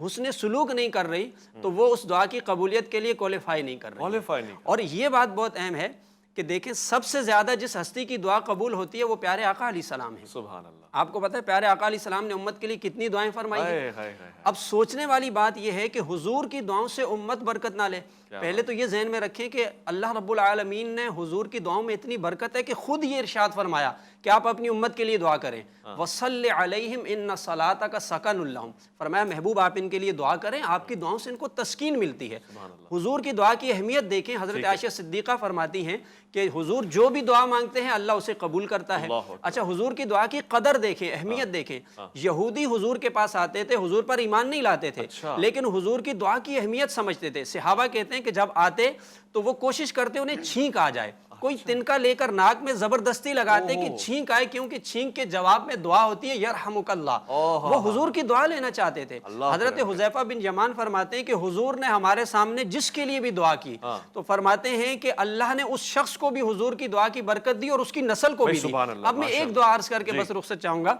حسن سلوک نہیں کر رہی تو وہ اس دعا کی قبولیت کے لیے کوالیفائی نہیں کر رہی. کوالیفائی نہیں. اور یہ بات بہت اہم ہے کہ دیکھیں سب سے زیادہ جس ہستی کی دعا قبول ہوتی ہے وہ پیارے آقا علیہ السلام ہیں. سبحان اللہ. آپ کو پتہ ہے پیارے آقا علیہ السلام نے امت کے لیے کتنی دعائیں فرمائی ہیں. ہائے ہائے ہائے. اب سوچنے والی بات یہ ہے کہ حضور کی دعاؤں سے امت برکت نہ لے. پہلے تو یہ ذہن میں رکھیں کہ اللہ رب العالمین نے حضور کی دعاؤں میں اتنی برکت ہے کہ خود یہ ارشاد فرمایا کہ آپ اپنی امت کے لیے دعا کریں. وَصَلِّ عَلَيْهِمْ إِنَّ صَلَاتَكَ سَكَنٌ لَهُمْ. فرمایا محبوب آپ ان کے لیے دعا کریں, آپ کی دعاؤں سے ان کو تسکین ملتی ہے. حضور کی دعا کی اہمیت دیکھیں. حضرت عائشہ صدیقہ فرماتی ہیں کہ حضور جو بھی دعا مانگتے ہیں اللہ اسے قبول کرتا ہے. اچھا حضور کی دعا کی قدر دیکھیں, اہمیت دیکھیں. یہودی حضور کے پاس آتے تھے, حضور پر ایمان نہیں لاتے تھے, لیکن حضور کی دعا کی اہمیت سمجھتے تھے. صحابہ کہتے ہیں کہ جب آتے تو وہ کوشش کرتے انہیں چھینک آ جائے, کوئی تنکا لے کر ناک میں زبردستی لگاتے کہ چھینک آئے, کیونکہ چھینک کے جواب میں دعا ہوتی ہے یرحمک اللہ. وہ حضور کی دعا لینا چاہتے تھے. حضرت حذیفہ بن یمان فرماتے ہیں کہ حضور نے ہمارے سامنے جس کے لیے بھی دعا کی تو فرماتے ہیں کہ اللہ نے اس شخص کو بھی حضور کی دعا کی برکت دی اور اس کی نسل کو بھی دی. اب میں ایک دعا عرض کر کے بس رخصت چاہوں گا.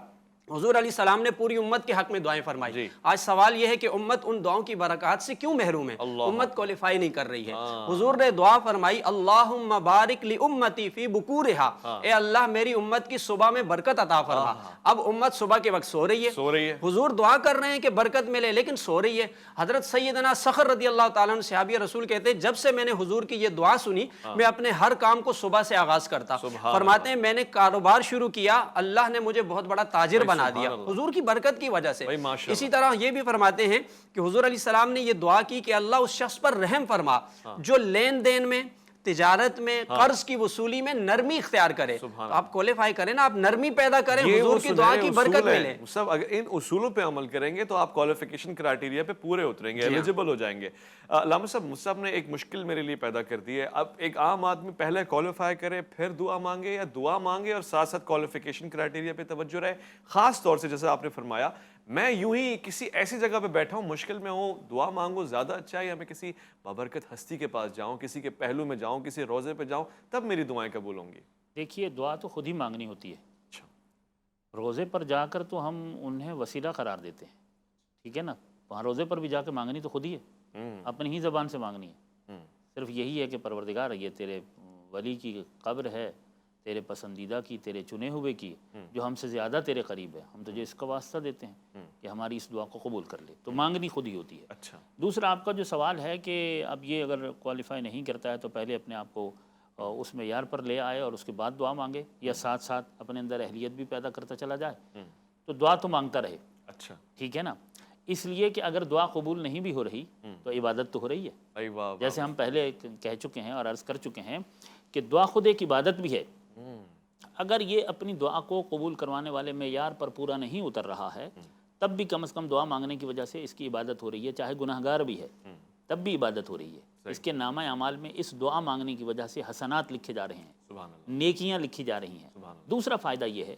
حضور علیہ السلام نے پوری امت کے حق میں دعائیں فرمائی. آج سوال یہ ہے کہ امت ان دعاؤں کی برکات سے کیوں محروم ہے؟ امت کوالیفائی نہیں کر رہی ہے. حضور نے دعا فرمائی اللہم بارک لی امتی فی بکورہا, اے اللہ میری امت کی صبح میں برکت عطا فرما. اب امت صبح کے وقت سو رہی ہے, حضور دعا کر رہے ہیں کہ برکت ملے لیکن سو رہی ہے. حضرت سیدنا صخر رضی اللہ تعالیٰ عنہ صحابی رسول کہتے ہیں جب سے میں نے حضور کی یہ دعا سنی میں اپنے ہر کام کو صبح سے آغاز کرتا. فرماتے ہیں میں نے کاروبار شروع کیا, اللہ نے مجھے بہت بڑا تاجر بنا دیا حضور کی برکت کی وجہ سے. اسی طرح یہ بھی فرماتے ہیں کہ حضور علیہ السلام نے یہ دعا کی کہ اللہ اس شخص پر رحم فرما جو لین دین میں, تجارت میں, قرض کی وصولی میں نرمی اختیار کرے. تو آپ کوالیفائی کریں نا, آپ نرمی پیدا کریں, حضور کی دعا کی برکت ملے. سب اگر ان اصولوں پہ عمل کریں گے تو آپ کوالیفیکیشن کرائٹیریا پہ پورے اتریں گے, ایلیجیبل ہو جائیں گے. علامہ صاحب مجھ صاحب نے ایک مشکل میرے لیے پیدا کر دی ہے. اب ایک عام آدمی پہلے کوالیفائی کرے پھر دعا مانگے, یا دعا مانگے اور ساتھ ساتھ کوالیفیکیشن کرائٹیریا پہ توجہ رہے؟ خاص طور سے جیسے آپ نے فرمایا میں یوں ہی کسی ایسی جگہ پہ بیٹھا ہوں, مشکل میں ہوں, دعا مانگوں زیادہ اچھا ہے, یا میں کسی بابرکت ہستی کے پاس جاؤں, کسی کے پہلو میں جاؤں, کسی روزے پہ جاؤں, تب میری دعائیں قبول ہوں گی؟ دیکھیے دعا تو خود ہی مانگنی ہوتی ہے. روزے پر جا کر تو ہم انہیں وسیلہ قرار دیتے ہیں, ٹھیک ہے نا. وہاں روزے پر بھی جا کے مانگنی تو خود ہی ہے, اپنی ہی زبان سے مانگنی ہے. صرف یہی ہے کہ پروردگار یہ تیرے ولی کی قبر ہے, تیرے پسندیدہ کی, تیرے چنے ہوئے کی, جو ہم سے زیادہ تیرے قریب ہے, ہم تجھے اس کا واسطہ دیتے ہیں کہ ہماری اس دعا کو قبول کر لے. تو مانگنی خود ہی ہوتی ہے. اچھا. دوسرا آپ کا جو سوال ہے کہ اب یہ اگر کوالیفائی نہیں کرتا ہے تو پہلے اپنے آپ کو اس معیار پر لے آئے اور اس کے بعد دعا مانگے, یا ساتھ ساتھ اپنے اندر اہلیت بھی پیدا کرتا چلا جائے, تو دعا تو مانگتا رہے. اچھا, ٹھیک ہے نا. اس لیے کہ اگر دعا قبول نہیں بھی ہو رہی تو عبادت تو ہو رہی ہے. جیسے ہم پہلے کہہ چکے ہیں اور عرض کر چکے ہیں کہ دعا خود ایک عبادت بھی ہے. اگر یہ اپنی دعا کو قبول کروانے والے معیار پر پورا نہیں اتر رہا ہے تب بھی کم از کم دعا مانگنے کی وجہ سے اس کی عبادت ہو رہی ہے, چاہے گناہ گار بھی ہے تب بھی عبادت ہو رہی ہے. اس کے نامہ اعمال میں اس دعا مانگنے کی وجہ سے حسنات لکھے جا رہے ہیں, نیکیاں لکھی جا رہی ہیں. دوسرا فائدہ یہ ہے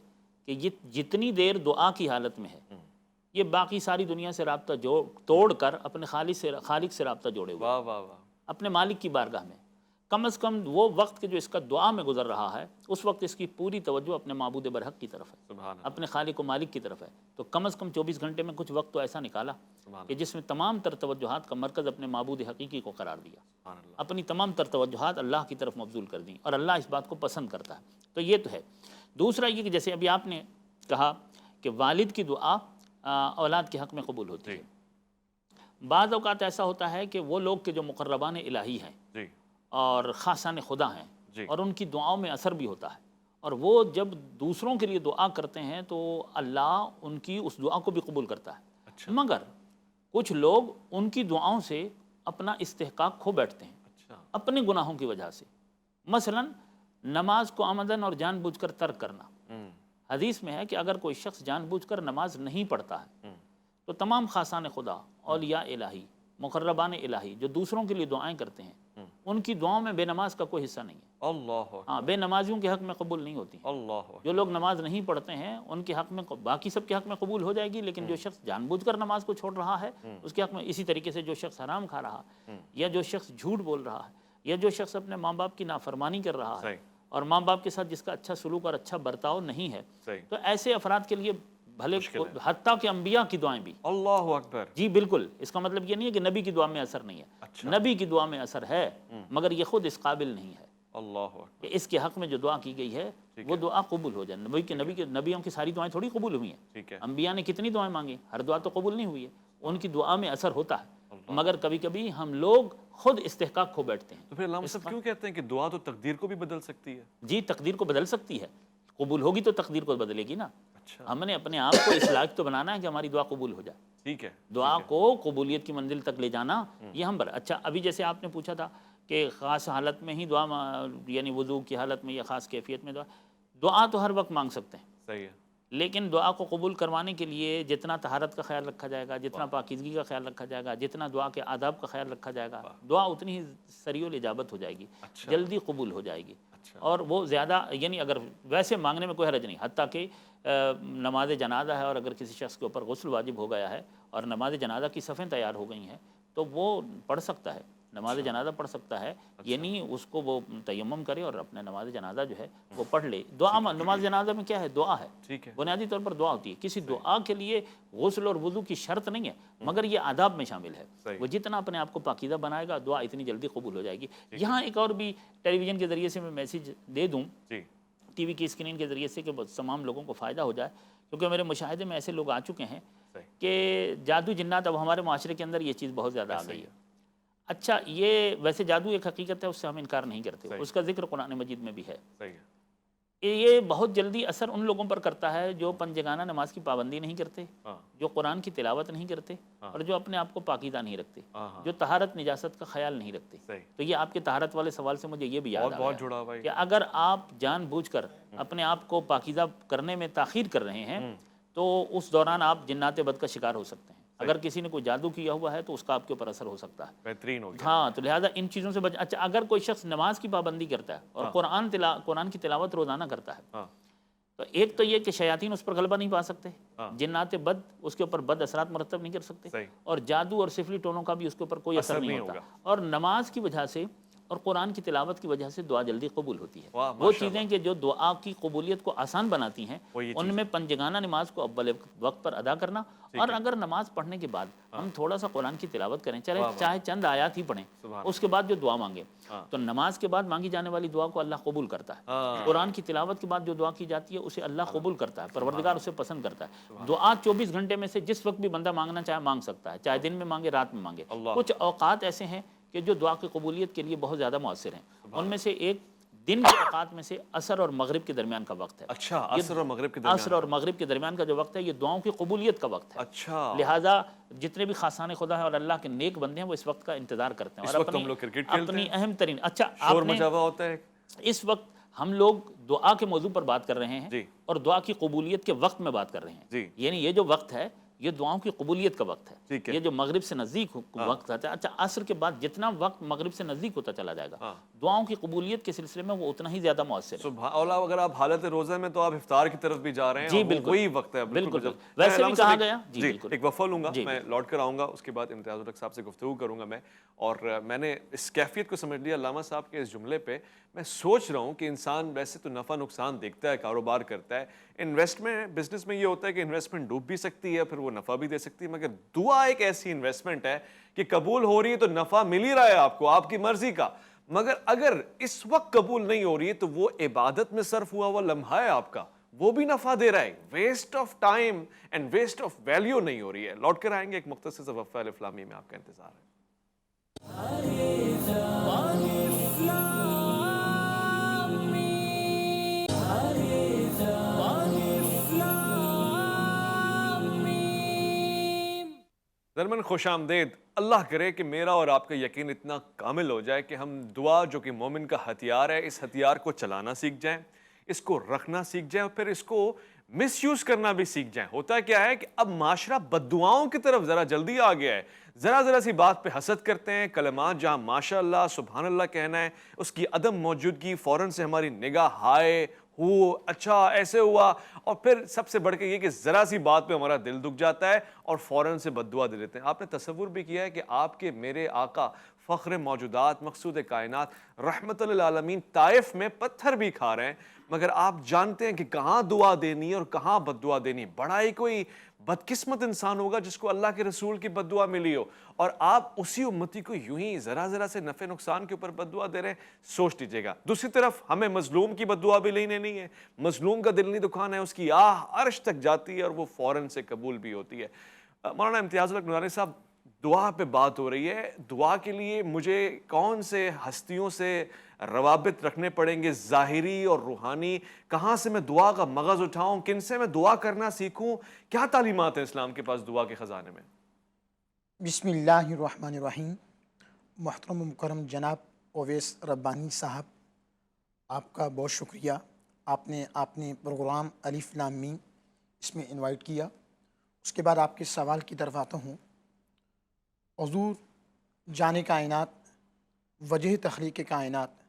کہ یہ جتنی دیر دعا کی حالت میں ہے یہ باقی ساری دنیا سے رابطہ توڑ کر اپنے خالق سے رابطہ جوڑے ہوئے, اپنے مالک کی بارگاہ میں. کم از کم وہ وقت کہ جو اس کا دعا میں گزر رہا ہے اس وقت اس کی پوری توجہ اپنے معبود برحق کی طرف ہے, اپنے خالق و مالک کی طرف ہے. تو کم از کم 24 گھنٹے میں کچھ وقت تو ایسا نکالا کہ جس میں تمام تر توجہات کا مرکز اپنے معبود حقیقی کو قرار دیا, اپنی تمام تر توجہات اللہ کی طرف مبذول کر دیں, اور اللہ اس بات کو پسند کرتا ہے. تو یہ تو ہے. دوسرا یہ کہ جیسے ابھی آپ نے کہا کہ والد کی دعا اولاد کے حق میں قبول ہوتی ہے. بعض اوقات ایسا ہوتا ہے کہ وہ لوگ کہ جو مقربان الہی ہیں اور خاصان خدا ہیں اور ان کی دعاؤں میں اثر بھی ہوتا ہے, اور وہ جب دوسروں کے لیے دعا کرتے ہیں تو اللہ ان کی اس دعا کو بھی قبول کرتا ہے. مگر کچھ لوگ ان کی دعاؤں سے اپنا استحقاق کھو بیٹھتے ہیں اپنے گناہوں کی وجہ سے. مثلا نماز کو عمدن اور جان بوجھ کر ترک کرنا. حدیث میں ہے کہ اگر کوئی شخص جان بوجھ کر نماز نہیں پڑھتا ہے تو تمام خاصان خدا, اولیاء الہی, مقربان الہی جو دوسروں کے لیے دعائیں کرتے ہیں ان کی دعاؤں میں بے نماز کا کوئی حصہ نہیں ہے. ہاں, بے نمازیوں کے حق میں قبول نہیں ہوتی. جو لوگ نماز نہیں پڑھتے ہیں ان کے حق میں, باقی سب کے حق میں قبول ہو جائے گی, لیکن جو شخص جان بوجھ کر نماز کو چھوڑ رہا ہے اس کے حق میں. اسی طریقے سے جو شخص حرام کھا رہا ہے, یا جو شخص جھوٹ بول رہا ہے, یا جو شخص اپنے ماں باپ کی نافرمانی کر رہا ہے اور ماں باپ کے ساتھ جس کا اچھا سلوک اور اچھا برتاؤ نہیں ہے, تو ایسے افراد کے لیے بھلے حتیٰ کہ انبیاء کی دعائیں بھی. اللہ اکبر. جی بالکل. اس کا مطلب یہ نہیں ہے کہ نبی کی دعا میں اثر نہیں ہے. نبی کی دعا میں اثر ہے مگر یہ خود اس قابل نہیں ہے اللہ اکبر. کہ اس کے حق میں جو دعا کی گئی ہے وہ دعا قبول ہو جائے. نبیوں کی ساری دعائیں تھوڑی قبول ہوئی ہیں. ٹھیک ہے. انبیاء نے کتنی دعائیں مانگی, ہر دعا تو قبول نہیں ہوئی ہے. ان کی دعا میں اثر ہوتا ہے مگر کبھی کبھی ہم لوگ خود استحقاق کھو بیٹھتے ہیں. تو پھر علامہ صاحب کیوں کہتے ہیں کہ دعا تو تقدیر کو بھی بدل سکتی ہے؟ جی تقدیر کو بدل سکتی ہے. قبول ہوگی تو تقدیر کو بدلے گی نا. اچھا. ہم نے اپنے آپ کو اس لائق تو بنانا ہے کہ ہماری دعا قبول ہو جائے. ٹھیک ہے. دعا کو قبولیت کی منزل تک لے جانا یہ ہم اچھا ابھی جیسے آپ نے پوچھا تھا کہ خاص حالت میں ہی دعا یعنی وضو کی حالت میں یا خاص کیفیت میں دعا تو ہر وقت مانگ سکتے ہیں. صحیح ہے. لیکن دعا کو قبول کروانے کے لیے جتنا طہارت کا خیال رکھا جائے گا, جتنا پاکیزگی کا خیال رکھا جائے گا, جتنا دعا کے آداب کا خیال رکھا جائے گا, دعا اتنی ہی سریع الاجابت ہو جائے گی, جلدی قبول ہو جائے گی. اور وہ زیادہ یعنی اگر ویسے مانگنے میں کوئی حرج نہیں. حتیٰ کہ نماز جنازہ ہے اور اگر کسی شخص کے اوپر غسل واجب ہو گیا ہے اور نماز جنازہ کی صفیں تیار ہو گئی ہیں تو وہ پڑھ سکتا ہے, نماز جنازہ پڑھ سکتا ہے. یعنی اس کو وہ تیمم کرے اور اپنے نماز جنازہ جو ہے وہ پڑھ لے. دعا نماز جنازہ میں کیا ہے؟ دعا ہے. ٹھیک ہے. بنیادی طور پر دعا ہوتی ہے. کسی دعا کے لیے غسل اور وضو کی شرط نہیں ہے مگر یہ آداب میں شامل ہے. وہ جتنا اپنے آپ کو پاکیزہ بنائے گا دعا اتنی جلدی قبول ہو جائے گی. یہاں ایک اور بھی ٹیلی ویژن کے ذریعے سے میں میسیج دے دوں, ٹی وی کی اسکرین کے ذریعے سے کہ تمام لوگوں کو فائدہ ہو جائے, کیونکہ میرے مشاہدے میں ایسے لوگ آ چکے ہیں کہ جادو جنات اب ہمارے معاشرے کے اندر یہ چیز بہت زیادہ آ گئی ہے. اچھا یہ ویسے جادو ایک حقیقت ہے, اس سے ہم انکار نہیں کرتے, اس کا ذکر قرآن مجید میں بھی ہے. یہ بہت جلدی اثر ان لوگوں پر کرتا ہے جو پنجگانہ نماز کی پابندی نہیں کرتے, جو قرآن کی تلاوت نہیں کرتے اور جو اپنے آپ کو پاکیزہ نہیں رکھتے, جو طہارت نجاست کا خیال نہیں رکھتے. تو یہ آپ کے طہارت والے سوال سے مجھے یہ بھی یاد آ گیا کہ اگر آپ جان بوجھ کر اپنے آپ کو پاکیزہ کرنے میں تاخیر کر رہے ہیں تو اس دوران آپ جنات بد کا شکار ہو سکتے ہیں. اگر کسی نے کوئی جادو کیا ہوا ہے تو اس کا آپ کے اوپر اثر ہو سکتا ہے. بہترین ہو گیا. ہاں تو لہٰذا ان چیزوں سے اچھا اگر کوئی شخص نماز کی پابندی کرتا ہے اور قرآن کی تلاوت روزانہ کرتا ہے تو ایک تو یہ کہ شیاطین اس پر غلبہ نہیں پا سکتے, جنات بد اس کے اوپر بد اثرات مرتب نہیں کر سکتے, اور جادو اور سفلی ٹونوں کا بھی اس کے اوپر کوئی اثر نہیں ہوتا. اور نماز کی وجہ سے اور قرآن کی تلاوت کی وجہ سے دعا جلدی قبول ہوتی ہے. وہ چیزیں کہ جو دعا کی قبولیت کو آسان بناتی ہیں ان میں پنجگانہ نماز کو اول وقت پر ادا کرنا, اور اگر نماز پڑھنے کے بعد ہم تھوڑا سا قرآن کی تلاوت کریں, چاہے چند آیات ہی پڑھیں, اس کے بعد جو دعا مانگیں تو نماز کے بعد مانگی جانے والی دعا کو اللہ قبول کرتا ہے. قرآن کی تلاوت کے بعد جو دعا کی جاتی ہے اسے اللہ قبول کرتا ہے, پروردگار اسے پسند کرتا ہے. دعا 24 گھنٹے میں سے جس وقت بھی بندہ مانگنا چاہے مانگ سکتا ہے, چاہے دن میں مانگے رات میں مانگے. کچھ اوقات ایسے ہیں کہ جو دعا کی قبولیت کے لیے بہت زیادہ مؤثر ہیں. ان میں سے ایک دن کے اوقات میں سے عصر اور مغرب کے درمیان کا وقت ہے. اچھا, عصر اور مغرب کے درمیان. عصر اور مغرب کے درمیان کا جو وقت ہے یہ دعاؤں کی قبولیت کا وقت ہے. اچھا. لہٰذا جتنے بھی خاصان خدا ہیں اور اللہ کے نیک بندے ہیں وہ اس وقت کا انتظار کرتے ہیں. اور اپنی اہم ترین اچھا شور مچا ہوا ہوتا ہے. اس وقت ہم لوگ دعا کے موضوع پر بات کر رہے ہیں اور دعا کی قبولیت کے وقت میں بات کر رہے ہیں. یعنی یہ جو وقت ہے یہ دعاؤں کی قبولیت کا وقت ہے. یہ جو مغرب سے نزدیک وقت ہے, اچھا عصر کے بعد جتنا وقت مغرب سے نزدیک ہوتا چلا جائے گا دعاؤں کی قبولیت کے سلسلے میں وہ اتنا ہی زیادہ مؤثر ہے. سبحان اللہ. اگر آپ حالت روزہ میں تو آپ افطار کی طرف بھی جا رہے ہیں. جی بالکل وہی وقت ہے. بالکل ویسے بھی کہا گیا. جی ایک وقفہ لوں گا, میں لوٹ کر آؤں گا, اس کے بعد امتیاز الحق صاحب سے گفتگو کروں گا میں. اور میں نے اس کیفیت کو سمجھ لیا علامہ صاحب کے اس جملے پہ. میں سوچ رہا ہوں کہ انسان ویسے تو نفع نقصان دیکھتا ہے, کاروبار کرتا ہے, انویسٹمنٹ بزنس میں یہ ہوتا ہے کہ انویسٹمنٹ ڈوب بھی سکتی ہے, پھر وہ نفع بھی دے سکتی ہے, مگر دعا ایک ایسی انویسٹمنٹ ہے کہ قبول ہو رہی ہے تو نفع مل ہی رہا ہے آپ کو, آپ کی مرضی کا. مگر اگر اس وقت قبول نہیں ہو رہی ہے تو وہ عبادت میں صرف ہوا لمحہ ہے آپ کا, وہ بھی نفع دے رہا ہے. Waste of time and waste of value نہیں ہو رہی ہے. لوٹ کر آئیں گے, ایک مختصر سا وقفہ الف لام میم میں آپ کا انتظار ہے. درمن خوش آمدید. اللہ کرے کہ میرا اور آپ کا یقین اتنا کامل ہو جائے کہ ہم دعا جو کہ مومن کا ہتھیار ہے, اس ہتھیار کو چلانا سیکھ جائیں, اس کو رکھنا سیکھ جائیں, اور پھر اس کو مس یوز کرنا بھی سیکھ جائیں. ہوتا کیا ہے کہ اب معاشرہ بد دعاؤں کی طرف ذرا جلدی آ گیا ہے. ذرا سی بات پہ حسد کرتے ہیں, کلمات جہاں ماشاء اللہ سبحان اللہ کہنا ہے اس کی عدم موجودگی فوراً سے ہماری نگاہ ہائے اچھا ایسے ہوا، اور پھر سب سے بڑھ کے یہ کہ ذرا سی بات پہ ہمارا دل دکھ جاتا ہے اور فوراً سے بد دعا دے دیتے ہیں۔ آپ نے تصور بھی کیا ہے کہ آپ کے میرے آقا فخر موجودات مقصود کائنات رحمت للعالمین طائف میں پتھر بھی کھا رہے ہیں، مگر آپ جانتے ہیں کہ کہاں دعا دینی ہے اور کہاں بد دعا دینی ہے۔ بڑا ہی کوئی بدقسمت انسان ہوگا جس کو اللہ کے رسول کی بد دعا ملی ہو، اور آپ اسی امتی کو یوں ہی ذرا ذرا سے نفع نقصان کے اوپر بد دعا دے رہے ہیں۔ سوچ لیجیے گا۔ دوسری طرف ہمیں مظلوم کی بد دعا بھی لینی نہیں ہے، مظلوم کا دل نہیں دکھانا ہے، اس کی آہ عرش تک جاتی ہے اور وہ فوراً سے قبول بھی ہوتی ہے۔ مولانا امتیاز الحق نورانی صاحب، دعا پہ بات ہو رہی ہے، دعا کے لیے مجھے کون سے ہستیوں سے روابط رکھنے پڑیں گے، ظاہری اور روحانی؟ کہاں سے میں دعا کا مغز اٹھاؤں؟ کن سے میں دعا کرنا سیکھوں؟ کیا تعلیمات ہیں اسلام کے پاس دعا کے خزانے میں؟ بسم اللہ الرحمن الرحیم۔ محترم و مکرم جناب اویس ربانی صاحب، آپ کا بہت شکریہ، آپ نے پروگرام الف لام میم اس میں انوائٹ کیا۔ اس کے بعد آپ کے سوال کی طرف آتا ہوں۔ حضور جان کائنات وجہ تخلیق کائنات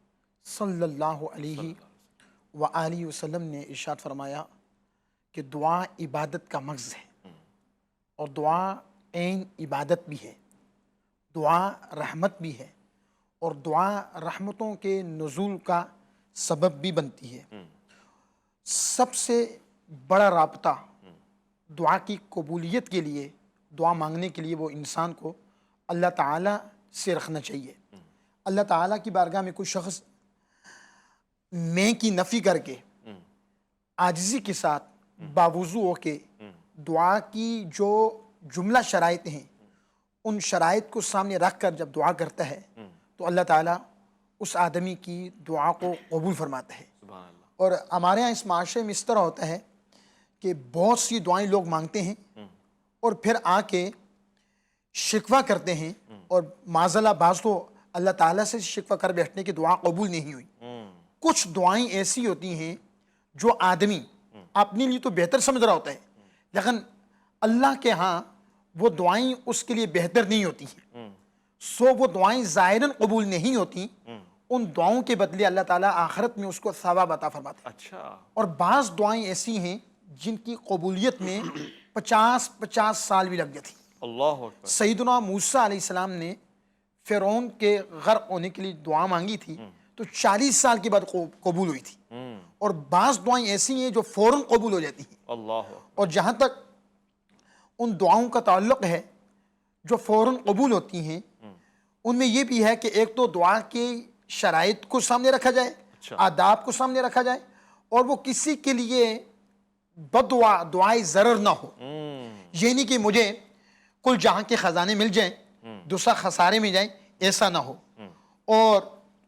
صلی اللہ علیہ وآلہ وسلم نے ارشاد فرمایا کہ دعا عبادت کا مغز ہے، اور دعا عین عبادت بھی ہے، دعا رحمت بھی ہے، اور دعا رحمتوں کے نزول کا سبب بھی بنتی ہے۔ سب سے بڑا رابطہ دعا کی قبولیت کے لیے، دعا مانگنے کے لیے، وہ انسان کو اللہ تعالیٰ سے رکھنا چاہیے۔ اللہ تعالیٰ کی بارگاہ میں کوئی شخص میں کی نفی کر کے عاجزی کے ساتھ باوضو ہو کے دعا کی جو جملہ شرائط ہیں ان شرائط کو سامنے رکھ کر جب دعا کرتا ہے تو اللہ تعالیٰ اس آدمی کی دعا کو قبول فرماتا ہے۔ اور ہمارے ہاں اس معاشرے میں اس طرح ہوتا ہے کہ بہت سی دعائیں لوگ مانگتے ہیں اور پھر آ کے شکوہ کرتے ہیں، اور معذاللہ بعض تو اللہ تعالیٰ سے شکوہ کر بیٹھنے کی دعا قبول نہیں ہوئی۔ کچھ دعائیں ایسی ہوتی ہیں جو آدمی اپنے لیے تو بہتر سمجھ رہا ہوتا ہے، لیکن اللہ کے ہاں وہ دعائیں اس کے لیے بہتر نہیں ہوتی ہیں، سو وہ دعائیں ظاہراً قبول نہیں ہوتی۔ ان دعاؤں کے بدلے اللہ تعالیٰ آخرت میں اس کو ثواب عطا فرماتا ہے۔ اچھا، اور بعض دعائیں ایسی ہیں جن کی قبولیت میں 50 سال بھی لگ جاتی۔ اللہ اکبر۔ سیدنا موسیٰ علیہ السلام نے فرعون کے غرق ہونے کے لیے دعا مانگی تھی تو 40 سال کے بعد قبول ہوئی تھی، اور بعض دعائیں ایسی ہیں جو فوراً قبول ہو جاتی ہیں۔ اللہ اور جہاں تک ان دعاؤں کا تعلق ہے جو فوراً قبول ہوتی ہیں، ان میں یہ بھی ہے کہ ایک تو دعا کے شرائط کو سامنے رکھا جائے، آداب کو سامنے رکھا جائے، اور وہ کسی کے لیے بد دعائیں ضرر نہ ہو۔ یہ نہیں کہ مجھے کل جہاں کے خزانے مل جائیں دوسرا خسارے میں جائیں، ایسا نہ ہو، اور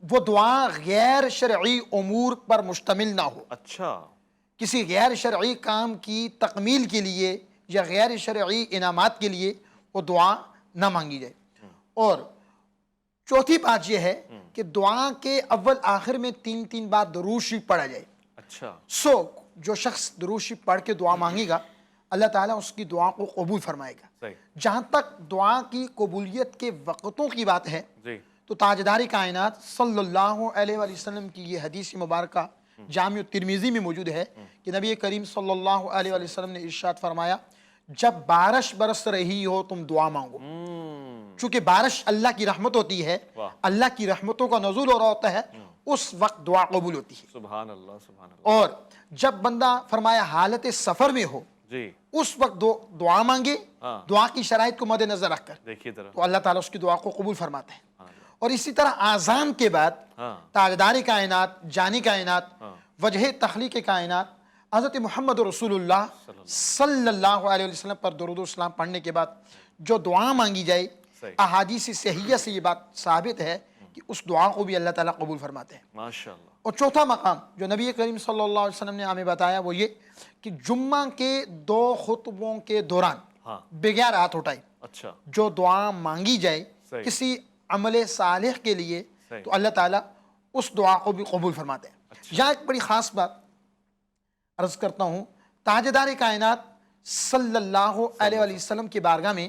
وہ دعا غیر شرعی امور پر مشتمل نہ ہو۔ اچھا، کسی غیر شرعی کام کی تکمیل کے لیے یا غیر شرعی انعامات کے لیے وہ دعا نہ مانگی جائے۔ اور چوتھی بات یہ ہے کہ دعا کے اول آخر میں 3 بار درود شریف پڑھا جائے۔ اچھا، سو جو شخص درود شریف پڑھ کے دعا مانگے گا اللہ تعالیٰ اس کی دعا کو قبول فرمائے گا۔ صحیح، جہاں تک دعا کی قبولیت کے وقتوں کی بات ہے جی، تو تاجدار کائنات صلی اللہ علیہ وآلہ وسلم کی یہ حدیث مبارکہ جامع ترمذی میں موجود ہے کہ نبی کریم صلی اللہ علیہ وآلہ وسلم نے ارشاد فرمایا، جب بارش برس رہی ہو تم دعا مانگو۔ چونکہ بارش اللہ کی رحمت ہوتی ہے، اللہ کی رحمتوں کا نزول ہو رہا ہوتا ہے، اس وقت دعا قبول ہوتی ہے۔ سبحان اللہ، سبحان اللہ۔ اور جب بندہ فرمایا حالت سفر میں ہو جی، اس وقت دعا مانگے، دعا کی شرائط کو مد نظر رکھ کر، دیکھیے ذرا، تو اللہ تعالیٰ اس کی دعا کو قبول فرماتا ہے۔ اور اسی طرح آذان کے بعد تاجدار کائنات، جانی کائنات، وجہ تخلیق کائنات حضرت محمد رسول اللہ صلی اللہ علیہ وسلم پر درود و سلام پڑھنے کے بعد جو دعا مانگی جائے، احادیث صحیحہ سے یہ بات ثابت ہے کہ اس دعا کو بھی اللہ تعالیٰ قبول فرماتے ہیں۔ ماشاءاللہ۔ اور چوتھا مقام جو نبی کریم صلی اللہ علیہ وسلم نے ہمیں بتایا وہ یہ کہ جمعہ کے 2 خطبوں کے دوران بغیر ہاتھ اٹھائے اچھا، جو دعا مانگی جائے کسی عمل صالح کے لیے تو اللہ تعالیٰ اس دعا کو بھی قبول فرماتے ہیں۔ یہاں ایک بڑی خاص بات عرض کرتا ہوں، تاجدار کائنات صلی اللہ علیہ وآلہ وسلم کی بارگاہ میں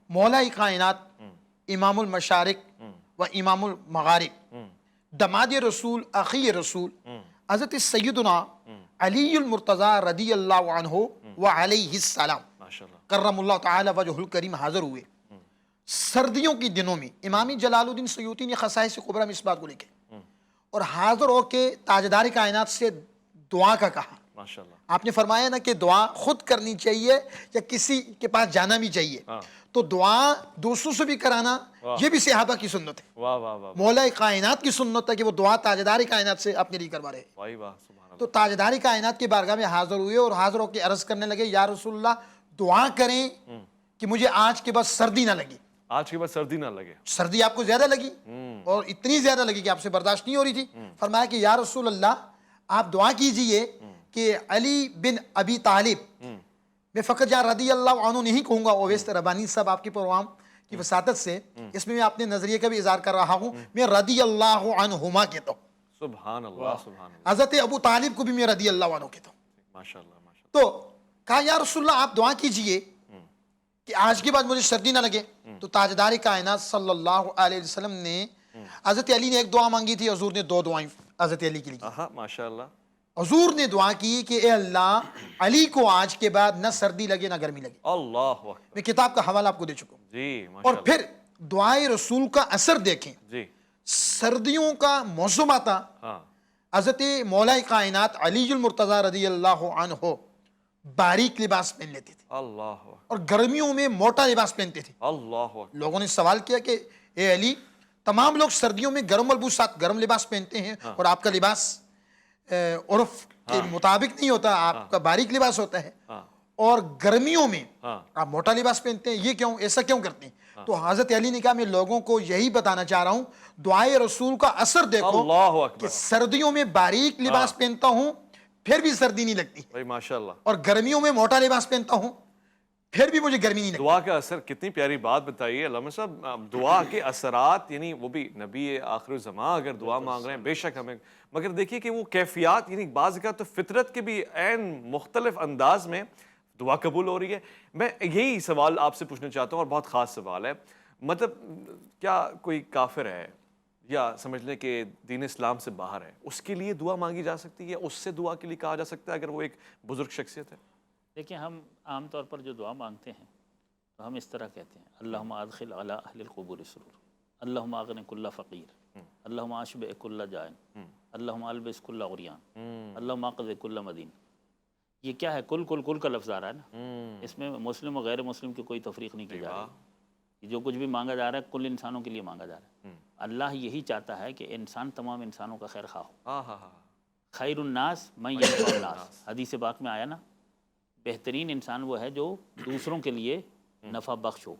مولا کائنات امام المشارق و امام المغارب، دماد رسول، اخی رسول، حضرت سیدنا علی المرتضیٰ رضی اللہ عنہ وعلیہ السلام ماشاءاللہ کرم اللہ تعالی وجہ الکریم حاضر ہوئے سردیوں کے دنوں میں. امامی جلال الدین سیوطی نے خصائص کبریٰ میں اس بات کو لکھے اور حاضر ہو کے تاجدار کائنات سے دعا کا کہا. ماشاءاللہ. آپ نے فرمایا نا کہ دعا خود کرنی چاہیے یا کسی کے پاس جانا بھی چاہیے, تو دعا دوسروں سے بھی کرانا یہ بھی صحابہ کی سنت ہے. واہ واہ واہ مولا کائنات کی سنت ہے کہ وہ دعا تاجدار کائنات سے اپنے لیے کروا رہے. واہ واہ سبحان اللہ. تو تاجدار کائنات کی بارگاہ میں حاضر ہوئے اور حاضر ہو کے عرض کرنے لگے یا رسول اللہ دعا کریں کہ مجھے آج کے بعد سردی نہ لگی. آج کے بعد سردی نہ لگے. سردی آپ کو زیادہ لگی اور اتنی زیادہ لگی کہ آپ سے برداشت نہیں ہو رہی تھی. فرمایا کہ یا رسول اللہ آپ دعا کیجئے کہ علی بن ابی طالب, میں فقط جہاں رضی اللہ عنہ نہیں کہوں گا, اویس ربانی صاحب آپ کے پروگرام کی وساطت سے اس میں اپنے نظریے کا بھی اظہار کر رہا ہوں, میں رضی اللہ عنہما کہتا ہوں. سبحان اللہ سبحان اللہ. حضرت ابو طالب کو بھی میں رضی اللہ عنہ کہتا ہوں. ماشاءاللہ ماشاءاللہ. تو کہا یا رسول اللہ آپ دعا کیجئے کہ آج کے بعد مجھے سردی نہ لگے. تو تاجدار کائنات صلی اللہ علیہ وسلم نے, حضرت علی نے ایک دعا مانگی تھی, حضور نے 2 دعائیں حضرت علی کے لیے. ماشاءاللہ. حضور نے دعا کی کہ اے اللہ علی کو آج کے بعد نہ سردی لگے نہ گرمی لگے. اللہ اکبر. میں کتاب کا حوالہ آپ کو دے چکا ہوں. جی اور ماشاءاللہ. پھر دعائے رسول کا اثر دیکھیں. جی سردیوں کا موسم آتا, ہاں حضرت مولا کائنات علی المرتضیٰ رضی اللہ عنہ باریک لباس پہن لیتے تھے اللہ اکبر. اور گرمیوں میں موٹا لباس پہنتے تھے. اللہ اکبر. لوگوں نے سوال کیا کہ اے علی, تمام لوگ سردیوں میں گرم ملبوسات گرم لباس پہنتے ہیں اور آپ کا لباس عرف کے مطابق نہیں ہوتا, آپ کا باریک لباس ہوتا ہے, اور گرمیوں میں آپ موٹا لباس پہنتے ہیں, یہ کیوں, ایسا کیوں کرتے ہیں؟ تو حضرت علی نے کہا میں لوگوں کو یہی بتانا چاہ رہا ہوں دعائے رسول کا اثر دیکھو اللہ اکبر. کہ سردیوں میں باریک لباس پہنتا ہوں پھر بھی سردی نہیں لگتی, بھائی ماشاءاللہ. اور گرمیوں میں موٹا لباس پہنتا ہوں پھر بھی مجھے گرمی نہیں لگتی. دعا کا اثر, کتنی پیاری بات بتائیے علامہ صاحب. دعا کے اثرات, یعنی وہ بھی نبی آخر الزمان اگر دعا مانگ رہے ہیں بے شک ہمیں, مگر دیکھیے کہ وہ کیفیات, یعنی بعض اوقات تو فطرت کے بھی عین مختلف انداز میں دعا قبول ہو رہی ہے. میں یہی سوال آپ سے پوچھنا چاہتا ہوں اور بہت خاص سوال ہے, مطلب کیا کوئی کافر ہے یا سمجھ لیں کہ دین اسلام سے باہر ہے, اس کے لیے دعا مانگی جا سکتی ہے, اس سے دعا کے لیے کہا جا سکتا ہے اگر وہ ایک بزرگ شخصیت ہے؟ دیکھیں ہم عام طور پر جو دعا مانگتے ہیں تو ہم اس طرح کہتے ہیں اللہم ادخل علی اہل القبور سرور, اللہم اغن کل فقیر, اللہم اشبع کل جائن, اللہم البس کل عریان, اللہم اقض کل مدین. یہ کیا ہے, کل کا لفظ آ رہا ہے نا, اس میں مسلم و غیر مسلم کی کوئی تفریق نہیں کی جا رہی. جو کچھ بھی مانگا جا رہا ہے کل انسانوں کے لیے مانگا جا رہا ہے. اللہ یہی چاہتا ہے کہ انسان تمام انسانوں کا خیر خواہ ہو. خیر الناس من ینفع الناس, حدیث پاک میں آیا نا, بہترین انسان وہ ہے جو دوسروں کے لیے نفع بخش ہو.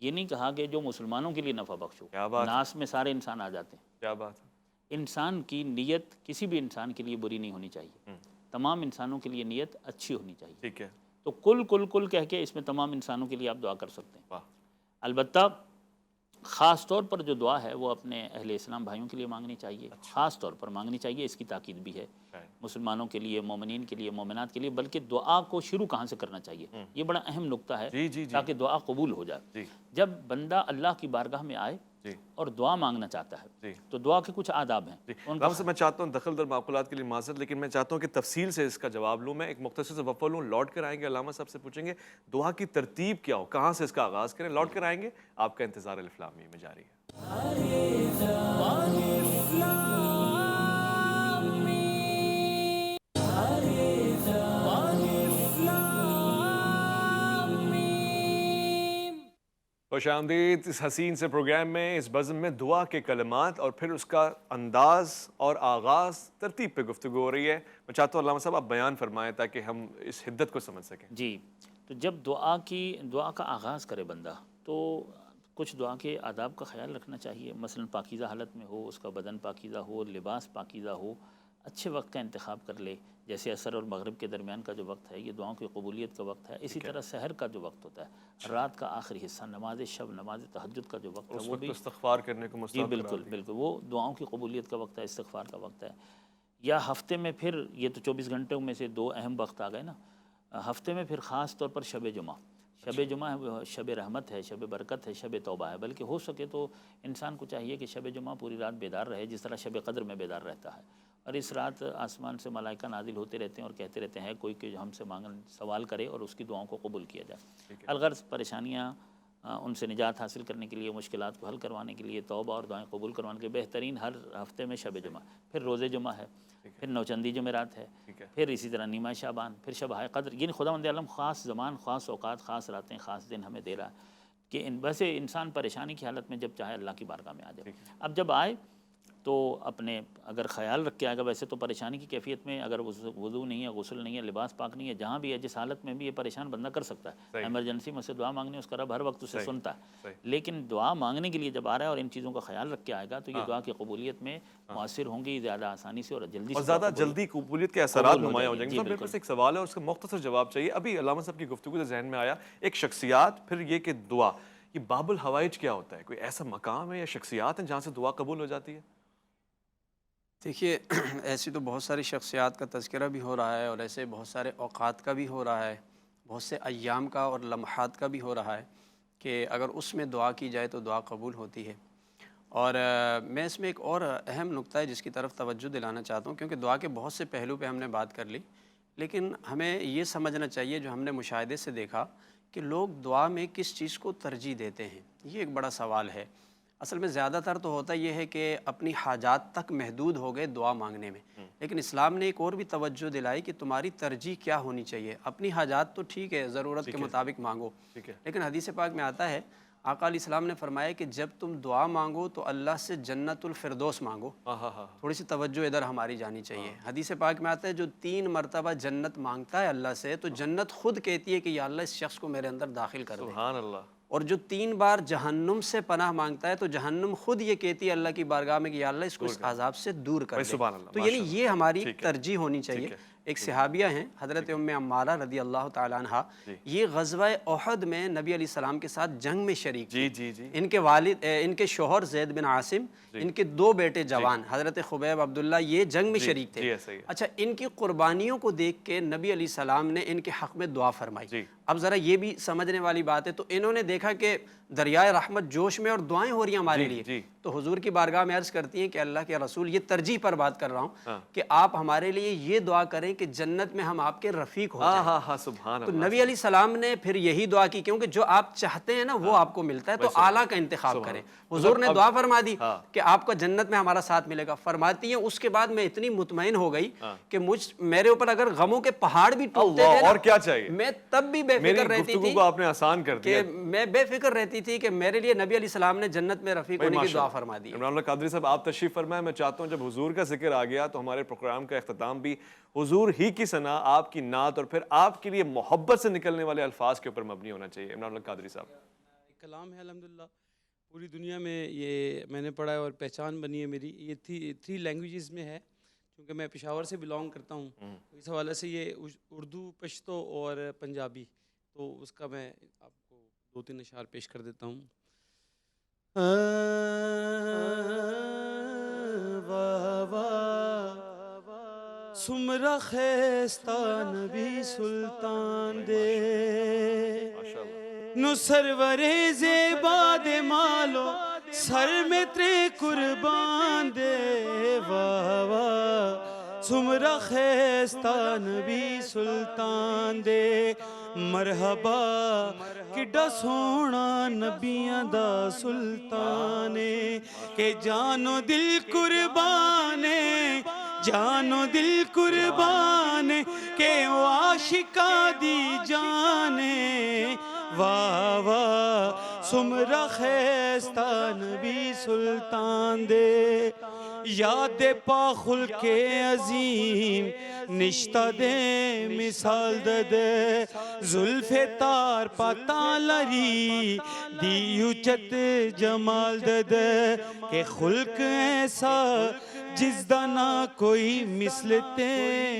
یہ نہیں کہا کہ جو مسلمانوں کے لیے نفع بخش ہو. ناس میں سارے انسان آ جاتے ہیں. کیا بات ہے. انسان کی نیت کسی بھی انسان کے لیے بری نہیں ہونی چاہیے, تمام انسانوں کے لیے نیت اچھی ہونی چاہیے. ٹھیک ہے. تو کل کہہ کے اس میں تمام انسانوں کے لیے آپ دعا کر سکتے ہیں. البتہ خاص طور پر جو دعا ہے وہ اپنے اہل اسلام بھائیوں کے لیے مانگنی چاہیے, خاص طور پر مانگنی چاہیے. اس کی تاکید بھی ہے مسلمانوں کے لیے, مومنین کے لیے, مومنات کے لیے. بلکہ دعا کو شروع کہاں سے کرنا چاہیے, یہ بڑا اہم نقطہ ہے تاکہ دعا قبول ہو جائے. جب بندہ اللہ کی بارگاہ میں آئے اور دعا مانگنا چاہتا ہے تو دعا کے کچھ آداب ہیں. رام سے میں چاہتا ہوں دخل در معقولات کے لیے معذرت, لیکن میں چاہتا ہوں کہ تفصیل سے اس کا جواب لوں. میں ایک مختصر سے وقفہ لوں, لوٹ کر آئیں گے, علامہ صاحب سے پوچھیں گے دعا کی ترتیب کیا ہو, کہاں سے اس کا آغاز کریں. لوٹ کر آئیں گے, آپ کا انتظار الف لام میم میں جاری ہے. خوش آمدید اس حسین سے پروگرام میں. اس بزم میں دعا کے کلمات اور پھر اس کا انداز اور آغاز, ترتیب پہ گفتگو ہو رہی ہے. میں چاہتا ہوں علامہ صاحب آپ بیان فرمائیں تاکہ ہم اس حدت کو سمجھ سکیں. جی, تو جب دعا کا آغاز کرے بندہ تو کچھ دعا کے آداب کا خیال رکھنا چاہیے. مثلا پاکیزہ حالت میں ہو, اس کا بدن پاکیزہ ہو, لباس پاکیزہ ہو, اچھے وقت کا انتخاب کر لے. جیسے عصر اور مغرب کے درمیان کا جو وقت ہے یہ دعاؤں کی قبولیت کا وقت ہے. اسی طرح سحر کا جو وقت ہوتا ہے, رات کا آخری حصہ, نماز شب, نماز تہجد کا جو وقت ہے, وہ بھی استغفار کرنے کو مستحب قرار دیا. بالکل وہ دعاؤں کی قبولیت کا وقت ہے, استغفار کا وقت ہے. یا ہفتے میں پھر, یہ تو 24 گھنٹوں میں سے 2 اہم وقت آ گئے نا, ہفتے میں پھر خاص طور پر شب جمعہ. شب جمعہ ہے، شب رحمت ہے، شب برکت ہے، شب توبہ ہے، بلکہ ہو سکے تو انسان کو چاہیے کہ شب جمعہ پوری رات بیدار رہے جس طرح شب قدر میں بیدار رہتا ہے، اور اس رات آسمان سے ملائکہ نازل ہوتے رہتے ہیں اور کہتے رہتے ہیں کوئی کہ ہم سے سوال کرے اور اس کی دعاؤں کو قبول کیا جائے۔ الغرض پریشانیاں ان سے نجات حاصل کرنے کے لیے، مشکلات کو حل کروانے کے لیے، توبہ اور دعائیں قبول کروانے کے بہترین ہر ہفتے میں شب جمعہ، پھر روز جمعہ ہے، پھر نوچندی جمعرات ہے، پھر اسی طرح نیمہ شعبان، پھر شب قدر۔ یعنی خداوند عالم خاص زمان، خاص اوقات، خاص راتیں، خاص دن ہمیں دے رہا ہے کہ ویسے انسان پریشانی کی حالت میں جب چاہے اللہ کی بارگاہ میں آ جائے۔ اب جب آئے تو اپنے اگر خیال رکھ کے آئے گا، ویسے تو پریشانی کی کیفیت میں اگر وضو نہیں ہے، غسل نہیں ہے، لباس پاک نہیں ہے، جہاں بھی ہے جس حالت میں بھی یہ پریشان بندہ کر سکتا ہے، ایمرجنسی میں سے دعا مانگنے اس کا رب ہر وقت اسے سنتا ہے، لیکن دعا مانگنے کے لیے جب آ رہا ہے اور ان چیزوں کا خیال رکھ کے آئے گا تو یہ دعا کی قبولیت میں مؤثر ہوں گی زیادہ آسانی سے اور جلدی سے، اور زیادہ جلدی قبولیت کے اثرات نمایاں ہو جائیں گے۔ میرے پاس ایک سوال ہے اور اس کا مختصر جواب چاہیے۔ ابھی علامہ صاحب کی گفتگو سے ذہن میں آیا ایک شخصیات، پھر یہ کہ دعا، یہ باب الحوائج کیا ہوتا ہے؟ کوئی ایسا مقام ہے یا شخصیات ہیں جہاں سے دعا قبول ہو جاتی ہے؟ دیکھیے ایسی تو بہت ساری شخصیات کا تذکرہ بھی ہو رہا ہے اور ایسے بہت سارے اوقات کا بھی ہو رہا ہے، بہت سے ایام کا اور لمحات کا بھی ہو رہا ہے کہ اگر اس میں دعا کی جائے تو دعا قبول ہوتی ہے۔ اور میں اس میں ایک اور اہم نقطہ ہے جس کی طرف توجہ دلانا چاہتا ہوں، کیونکہ دعا کے بہت سے پہلو پہ ہم نے بات کر لی، لیکن ہمیں یہ سمجھنا چاہیے جو ہم نے مشاہدے سے دیکھا کہ لوگ دعا میں کس چیز کو ترجیح دیتے ہیں، یہ ایک بڑا سوال ہے۔ اصل میں زیادہ تر تو ہوتا یہ ہے کہ اپنی حاجات تک محدود ہو گئے دعا مانگنے میں، لیکن اسلام نے ایک اور بھی توجہ دلائی کہ تمہاری ترجیح کیا ہونی چاہیے۔ اپنی حاجات تو ٹھیک ہے، ضرورت کے مطابق مانگو، لیکن حدیث پاک میں آتا ہے، آقا علیہ السلام نے فرمایا کہ جب تم دعا مانگو تو اللہ سے جنت الفردوس مانگو۔ تھوڑی سی توجہ ادھر ہماری جانی چاہیے۔ حدیث پاک میں آتا ہے جو 3 مرتبہ جنت مانگتا ہے اللہ سے تو جنت خود کہتی ہے کہ یا اللہ اس شخص کو میرے اندر داخل کر دے۔ سبحان اللہ۔ اور جو 3 بار جہنم سے پناہ مانگتا ہے تو جہنم خود یہ کہتی ہے اللہ کی بارگاہ میں کہ یا اللہ اس کو اس عذاب سے دور کر دے۔ تو یعنی یہ ہماری ترجیح ہونی چاہیے۔ ایک صحابیہ ہیں حضرت ام عمارہ رضی اللہ تعالیٰ عنہ، یہ غزوہ احد میں نبی علیہ السلام کے ساتھ جنگ میں شریک تھے۔ ان کے والد، ان کے شوہر زید بن عاصم، ان کے 2 بیٹے جوان حضرت خبیب عبداللہ، یہ جنگ میں شریک تھے۔ اچھا، ان کی قربانیوں کو دیکھ کے نبی علیہ السلام نے ان کے حق میں دعا فرمائی۔ اب ذرا یہ بھی سمجھنے والی بات ہے، تو انہوں نے دیکھا کہ دریائے رحمت جوش میں اور دعائیں ہو رہی ہیں ہمارے لیے، تو حضور کی بارگاہ میں عرض کرتی ہیں کہ اللہ کے رسول، یہ ترجیح پر بات کر رہا ہوں کہ آپ ہمارے لیے یہ دعا کریں کہ جنت میں ہم آپ کے رفیق ہو جائیں۔ تو نبی علیہ السلام نے پھر یہی دعا کی، کیونکہ جو آپ چاہتے ہیں نا وہ آپ کو ملتا ہے، تو اعلیٰ کا انتخاب کریں۔ حضور نے دعا فرما دی کہ آپ کو جنت میں ہمارا ساتھ ملے گا۔ فرماتی ہیں اس کے بعد میں اتنی مطمئن ہو گئی کہ میرے اوپر اگر غموں کے پہاڑ بھی ٹوٹتے تھے اور کیا چاہیے، میں تب بھی بے فکر رہتی تھی، آپ نے آسان کر دیا کہ میں بے فکر رہتی تھی کہ میرے لیے نبی علیہ السلام نے جنت میں رفیق ہونے کی دعا فرما دی۔ عمران اللہ قادری صاحب، آپ تشریف فرمائیں۔ میں چاہتا ہوں جب حضور کا ذکر آ گیا تو ہمارے پروگرام کا اختتام بھی حضور ہی کی ثنا، آپ کی نعت اور پھر آپ کے لیے محبت سے نکلنے والے الفاظ کے اوپر مبنی ہونا چاہیے۔ عمران اللہ قادری صاحب، کلام ہے الحمدللہ پوری دنیا میں، یہ میں نے پڑھا ہے اور پہچان بنی ہے میری، یہ 3 لینگویجز میں ہے، کیونکہ میں پشاور سے بلانگ کرتا ہوں، اس حوالے سے یہ اردو، پشتو اور پنجابی، تو اس کا میں آپ کو 2-3 اشعار پیش کر دیتا ہوں۔ سمرا خیستہ نبی سلطان دے نو سرور زیبا دے مالو سر میں ترے قربان دے، واہ واہ سمرا خیستہ نبی سلطان دے، مرحبا کڈا سونا نبیاں دا سلطانے، کہ جانو دل قربانے، جانو دل قربانے، کہ وہ عاشقاں دی جانے، واہ واہ سمرا خیستہ نبی سلطان دے، یاد پا خلق عظیم نشتہ دے مثال دے، زلف تار پتا لری دی اچت جمال دے، کہ خلق ایسا جس دا نہ کوئی مثلتے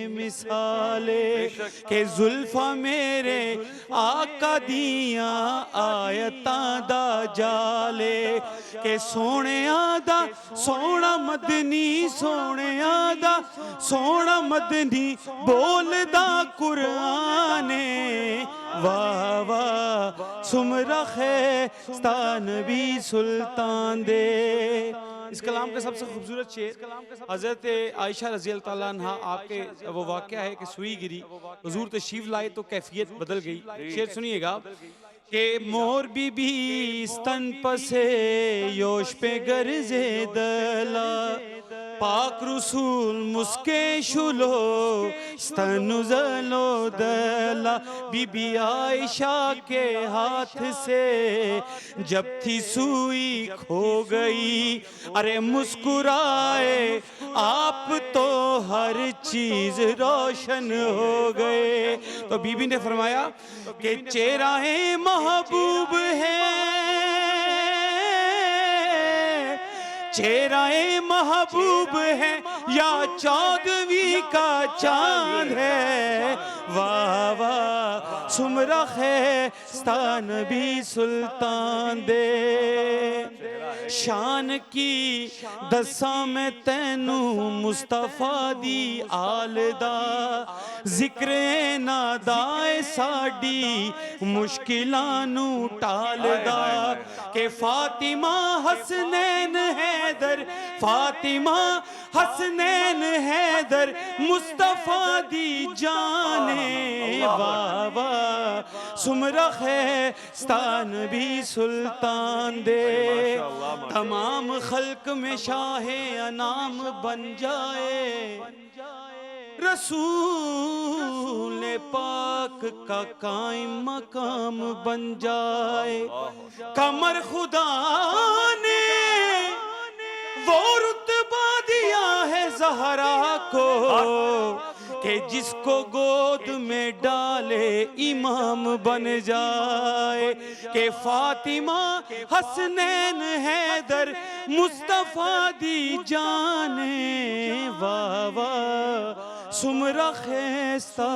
مثالے، کہ زلفہ میرے آقا دیاں آیتاں دا جالے کہ سونے آدھا سونا مدنی سونے آدھا سونا مدنی بول دا قرآن واہ واہ سمرخ ستا نبی سلطان دے. اس کلام کا سب سے خوبصورت شعر حضرت عائشہ رضی اللہ تعالیٰ عنہ آپ کے وہ واقعہ ہے کہ سوئی گری, حضور تشریف لائے تو کیفیت بدل گئی. شعر سنیے گا کہ مور بی بی ستن پسے یوش پہ گرزے دلا پاک رسول مسکے شلو ستن زلو دلا بی بی عائشہ کے ہاتھ سے جب تھی سوئی کھو گئی ارے مسکرائے آپ تو ہر چیز روشن ہو گئے. تو بی بی نے فرمایا کہ چہرہ محبوب ہے چہرہ محبوب ہے یا چودویں کا چاند ہے واہ واہ سمرخ ستا نبی سلطان دے. شان کی دساں میں تینوں مصطفیٰ دی آل دا ذکر نادائے ساڈی مشکلاں نو ٹال دا کہ فاطمہ حسنین حیدر فاطمہ حسنین حیدر مصطفیٰ دی جانے واہ واہ سمرخ ستا نبی سلطان دے. تمام خلق میں شاہ انام بن جائے رسول پاک کا قائم مقام بن جائے. قمر خدا نے وہ رتبہ دیا ہے زہرا کو کہ جس کو گود میں ڈالے امام بن جائے کہ فاطمہ حسنین حیدر مصطفیٰ دی جانے واہ واہ سمرخ ستا